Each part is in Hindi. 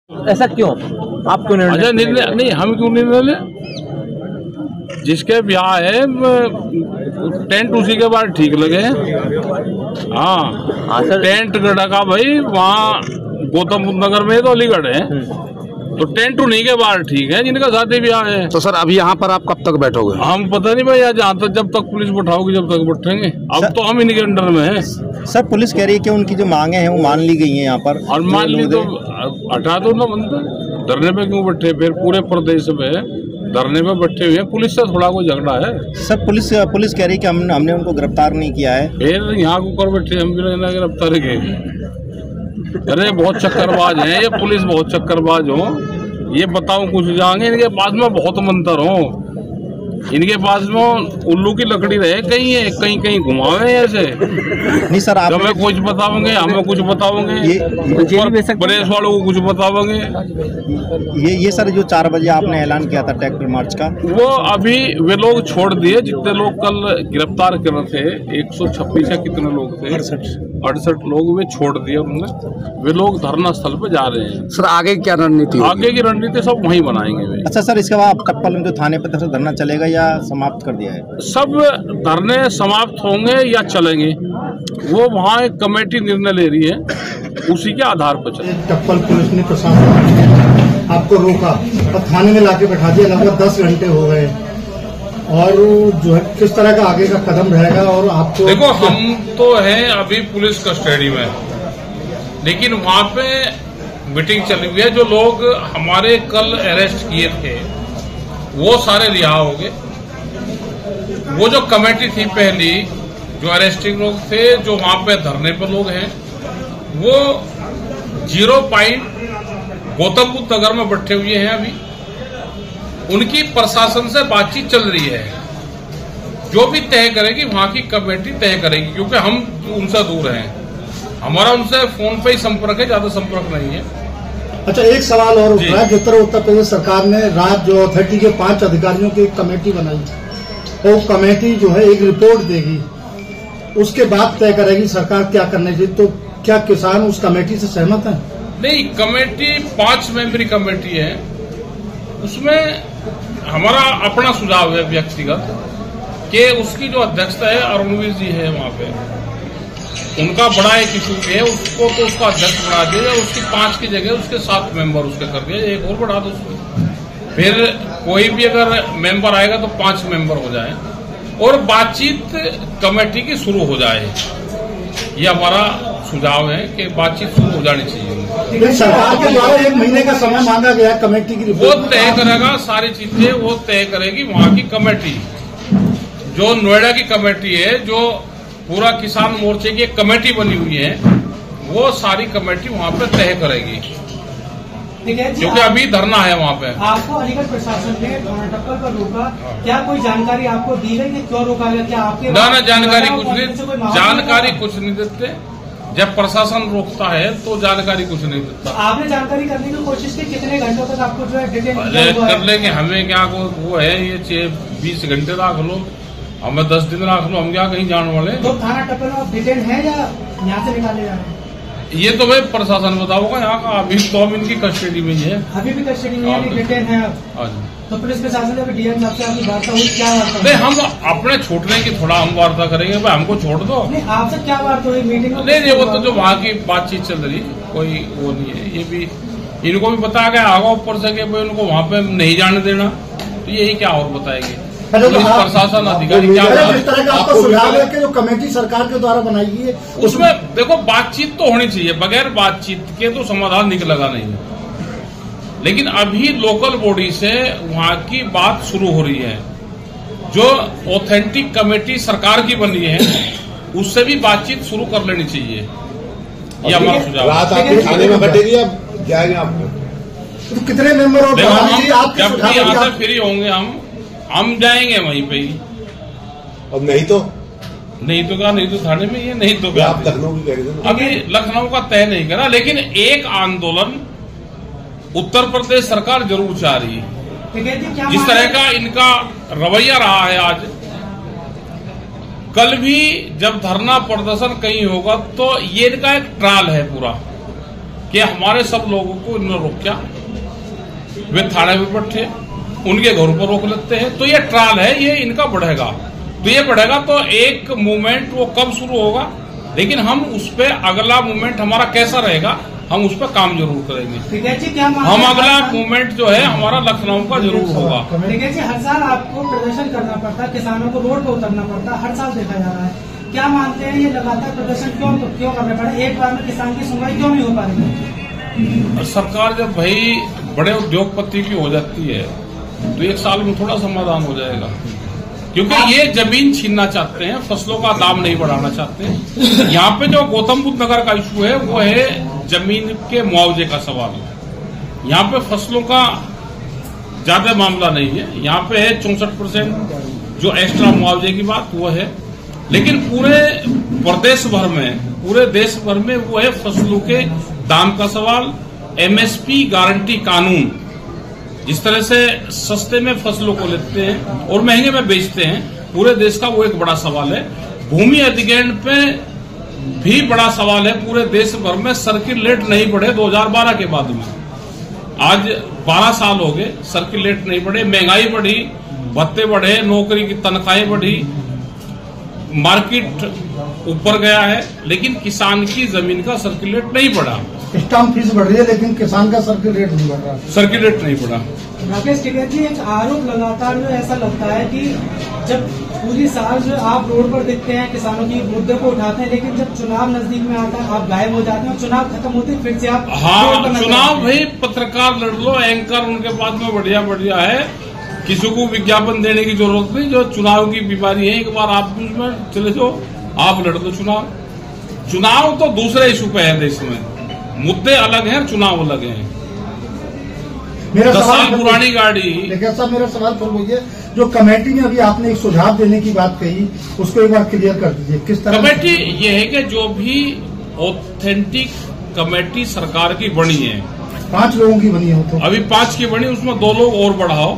ऐसा क्यों? आप क्यों निर्णय नहीं, हम क्यों निर्णय लें? जिसके ब्याह है टेंट उसी के बाद ठीक लगे। हाँ सर, टेंट गढ़ा का भाई वहाँ गौतम बुद्ध नगर में तो अलीगढ़ है, तो टेंट उन्हीं के बाहर ठीक है जिनका शादी ब्याह है। तो सर अभी यहाँ पर आप कब तक बैठोगे? हम पता नहीं भाई, जहाँ तक जब तक पुलिस बैठाओगी जब तक बैठेंगे। अब तो हम इनके अंडर में हैं। सर पुलिस कह रही है कि उनकी जो मांगे हैं वो मान ली गई हैं यहाँ पर, और मान ली तो हटा दो ना बंदा। धरने पे क्यों बैठे? फिर पूरे प्रदेश में धरने पे बैठे हुए हैं, पुलिस से थोड़ा कोई झगड़ा है? सर पुलिस कह रही है कि हमने उनको गिरफ्तार नहीं किया है। फिर यहाँ को कर बैठे, हम भी गिरफ्तार के। अरे बहुत चक्करबाज हैं ये पुलिस, बहुत चक्करबाज हो। ये बताओ कुछ जाएंगे, इनके पास में बहुत मंतर हो, इनके पास में उल्लू की लकड़ी रहे कहीं है, कहीं कहीं घुमावे ऐसे। नहीं सर, आप हमें कुछ बताओगे, हमें कुछ बताओगे, प्रेस वालों को कुछ बताओगे। ये सर जो 4 बजे आपने ऐलान किया था ट्रैक्टर मार्च का, वो अभी वे लोग छोड़ दिए। जितने लोग कल गिरफ्तार कर रहे थे 126 या कितने लोग थे, 68 लोग, वे छोड़ दिए उन्होंने। वे लोग धरना स्थल पर जा रहे हैं। सर आगे क्या रणनीति? आगे की रणनीति सब वहीं बनाएंगे वे। अच्छा सर, इसके बाद टप्पल में जो थाने पर धरना चलेगा या समाप्त कर दिया है? सब धरने समाप्त होंगे या चलेंगे, वो वहाँ एक कमेटी निर्णय ले रही है, उसी के आधार पर चले। टप्पल पुलिस ने प्रशासन आपको रोका और थाने में लाके बैठा दिया, लगभग 10 घंटे हो गए, और जो है किस तरह का आगे का कदम रहेगा? और आपको देखो, हम तो हैं अभी पुलिस कस्टडी में, लेकिन वहाँ पे मीटिंग चली हुई है। जो लोग हमारे कल अरेस्ट किए थे वो सारे रिहा हो गए। वो जो कमेटी थी पहली, जो अरेस्टिंग लोग थे, जो वहां पे धरने पर लोग हैं, वो 0 पॉइंट गौतम बुद्ध नगर में बैठे हुए हैं। अभी उनकी प्रशासन से बातचीत चल रही है, जो भी तय करेगी वहां की कमेटी तय करेगी, क्योंकि हम उनसे दूर हैं। हमारा उनसे फोन पे ही संपर्क है, ज्यादा संपर्क नहीं है। अच्छा, एक सवाल और उठ रहा है। जिस तरह उत्तर प्रदेश सरकार ने राज्य जो अथॉरिटी के 5 अधिकारियों की एक कमेटी बनाई, वो कमेटी जो है एक रिपोर्ट देगी, उसके बाद तय करेगी सरकार क्या करने चाहिए। तो क्या किसान उस कमेटी से सहमत हैं? नहीं, कमेटी 5 मेंबरी कमेटी है, उसमें हमारा अपना सुझाव है व्यक्तिगत कि उसकी जो अध्यक्षता है अरुणवीर जी है, वहां पे उनका बड़ा एक इशू है, उसको तो उसका अध्यक्ष बना दिया, उसकी 5 की जगह उसके 7 मेंबर उसके कर दिया, एक और बढ़ा दो उसमें। फिर कोई भी अगर मेंबर आएगा तो 5 मेंबर हो जाए और बातचीत कमेटी की शुरू हो जाए। ये हमारा सुझाव है कि बातचीत शुरू हो जानी चाहिए। सरकार के द्वारा 1 महीने का समय मांगा गया है कमेटी की रिपोर्ट। वो तय करेगा सारी चीजें, वो तय करेगी वहां की कमेटी। जो नोएडा की कमेटी है, जो पूरा किसान मोर्चे की एक कमेटी बनी हुई है, वो सारी कमेटी वहां पे तय करेगी, क्योंकि अभी धरना है वहाँ पे। आपको अलीगढ़ प्रशासन ने टप्पल पर रोका, क्या कोई जानकारी आपको दी गई कि क्यों रोका गया? क्या आपके ना जानकारी कुछ नहीं, जानकारी कुछ नहीं देते। जब प्रशासन रोकता है तो जानकारी कुछ नहीं देता। आपने जानकारी करने की कोशिश की? कितने घंटों तक आपको जो है डिटेन कर लेंगे? हमें क्या वो है, ये 20 घंटे रख लो, हमें 10 दिन रख लो, हम क्या कहीं जाने वाले? तो थाना टप्पल में डिटेन है या यहाँ से निकाले जा रहे हैं? ये तो भाई प्रशासन बताओगा यहाँ का। अभी तो हम इनकी कस्टडी में ही है। अभी भी कस्टडी में है, डिटेन है। तो पुलिस प्रशासन ने डीएम साहब से आपकी वार्ता हुई? क्या वार्ता? नहीं, हम अपने छोड़ने की थोड़ा हम वार्ता करेंगे, भाई हमको छोड़ दो। नहीं, आपसे क्या वार्ता हुई मीटिंग में? नहीं, वो तो जो वहाँ की बातचीत चल रही, कोई वो नहीं है। ये भी इनको भी बताया गया आगा ऊपर से कि भाई उनको वहाँ पे नहीं जाने देना, तो यही क्या और बताएंगे पुलिस प्रशासन अधिकारी क्या? जिस तरह का आपका सुझाव है कि जो कमेटी सरकार के द्वारा बनाई गई है, उसमें देखो बातचीत तो होनी चाहिए, बगैर बातचीत के तो समाधान निकलेगा नहीं। लेकिन अभी लोकल बॉडी से वहां की बात शुरू हो रही है। जो ऑथेंटिक कमेटी सरकार की बनी है, उससे भी बातचीत शुरू कर लेनी चाहिए। ये हमारा सुझाव है। रात आपके थाने में बैठेगी, अब जाएंगे आपको तो कितने मेंबर और जब भी यहाँ से फ्री होंगे हम जाएंगे वहीं पे ही। अब नहीं तो क्या? नहीं तो थाने में ही है, नहीं तो क्या? आप लखनऊ की कह रहे थे? अभी लखनऊ का तय नहीं करा, लेकिन एक आंदोलन उत्तर प्रदेश सरकार जरूर चाह रही है। जिस तरह का इनका रवैया रहा है आज, कल भी जब धरना प्रदर्शन कहीं होगा तो ये इनका एक ट्रायल है पूरा कि हमारे सब लोगों को इन्होंने रोका, वे थाने में बैठे, उनके घरों पर रोक लेते हैं। तो ये ट्रायल है, ये इनका बढ़ेगा, तो ये बढ़ेगा तो एक मूवमेंट वो कब शुरू होगा, लेकिन हम उस पर अगला मूवमेंट हमारा कैसा रहेगा, हम उस पर काम जरूर करेंगे। ठीक है जी, क्या हम अगला मूवमेंट जो है हमारा लखनऊ का जरूर होगा। ठीक है जी, हर साल आपको प्रदर्शन करना पड़ता है, किसानों को रोड पर उतरना पड़ता है, हर साल देखा जा रहा है। क्या मानते हैं ये लगातार प्रदर्शन क्यों करना पड़ा, एक बार में किसान की सुनवाई क्यों नहीं हो पा रही? सरकार जब भाई बड़े उद्योगपति की हो जाती है तो एक साल में थोड़ा समाधान हो जाएगा, क्योंकि ये जमीन छीनना चाहते हैं, फसलों का दाम नहीं बढ़ाना चाहते। यहाँ पे जो गौतम बुद्ध नगर का इशू है वो है जमीन के मुआवजे का सवाल। यहाँ पे फसलों का ज्यादा मामला नहीं है, यहाँ पे है 64% जो एक्स्ट्रा मुआवजे की बात वो है, लेकिन पूरे प्रदेश भर में, पूरे देश भर में वो है फसलों के दाम का सवाल। एमएसपी गारंटी कानून, जिस तरह से सस्ते में फसलों को लेते हैं और महंगे में बेचते हैं, पूरे देश का वो एक बड़ा सवाल है। भूमि अधिग्रहण पे भी बड़ा सवाल है, पूरे देश भर में सर्किल रेट नहीं बढ़े 2012 के बाद में, आज 12 साल हो गए सर्किल रेट नहीं बढ़े, महंगाई बढ़ी, भत्ते बढ़े, नौकरी की तनख्वाहें बढ़ी, मार्केट ऊपर गया है, लेकिन किसान की जमीन का सर्किल रेट नहीं बढ़ा। स्टाम्प फीस बढ़ रही है लेकिन किसान का सर्किल रेट नहीं बढ़ रहा, सर्किल रेट नहीं बढ़ा। राकेश टिकैत जी, एक आरोप लगातार जो ऐसा लगता है कि जब पूरी साल जो आप रोड पर दिखते हैं, किसानों की मुद्दे को उठाते हैं, लेकिन जब चुनाव नजदीक में आता है आप गायब हो जाते हैं, चुनाव खत्म होते फिर से आप चुनाव भाई पत्रकार लड़ लो, एंकर उनके पास में बढ़िया है, किसी को विज्ञापन देने की जरूरत नहीं। जो चुनाव की बीमारी है, एक बार आप उसमें चले जाओ, आप लड़ दो चुनाव। चुनाव तो दूसरे इशू पे है, देश में मुद्दे अलग हैं, चुनाव अलग हैं। मेरा 10 सवाल साल पुरानी गाड़ी। लेकिन साहब मेरा सवाल फिर वही है, जो कमेटी ने अभी आपने एक सुझाव देने की बात कही, उसको एक बार क्लियर कर दीजिए, किस तरह कमेटी ये है कि जो भी ऑथेंटिक कमेटी सरकार की बनी है, 5 लोगों की बनी हो तो अभी 5 की बनी, उसमें 2 लोग और बढ़ाओ।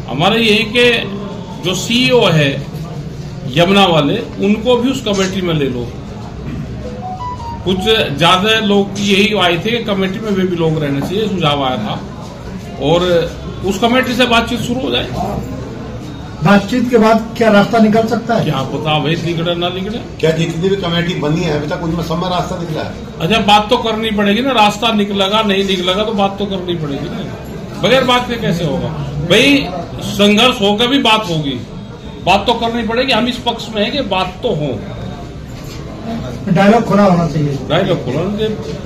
हमारे यही के जो सीईओ है यमुना वाले, उनको भी उस कमेटी में ले लो। कुछ ज्यादा लोग यही आए थे कि कमेटी में वे भी लोग रहने चाहिए, सुझाव आया था, और उस कमेटी से बातचीत शुरू हो जाए। बातचीत के बाद क्या रास्ता निकल सकता है? क्या पता भाई निकले ना निकले। क्या जितनी भी कमेटी बनी है अभी तक उसमें समय रास्ता निकला है? अच्छा, बात तो करनी पड़ेगी ना, रास्ता निकलेगा नहीं निकलेगा तो बात तो करनी पड़ेगी ना, बगैर बात के कैसे होगा भाई? संघर्ष होकर भी बात होगी, बात तो करनी पड़ेगी। हम इस पक्ष में है कि बात तो हो, डायलॉग खुला होना चाहिए, डायलॉग खुला,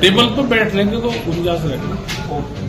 टेबल पर बैठने की तो गुंजाइश रखनी।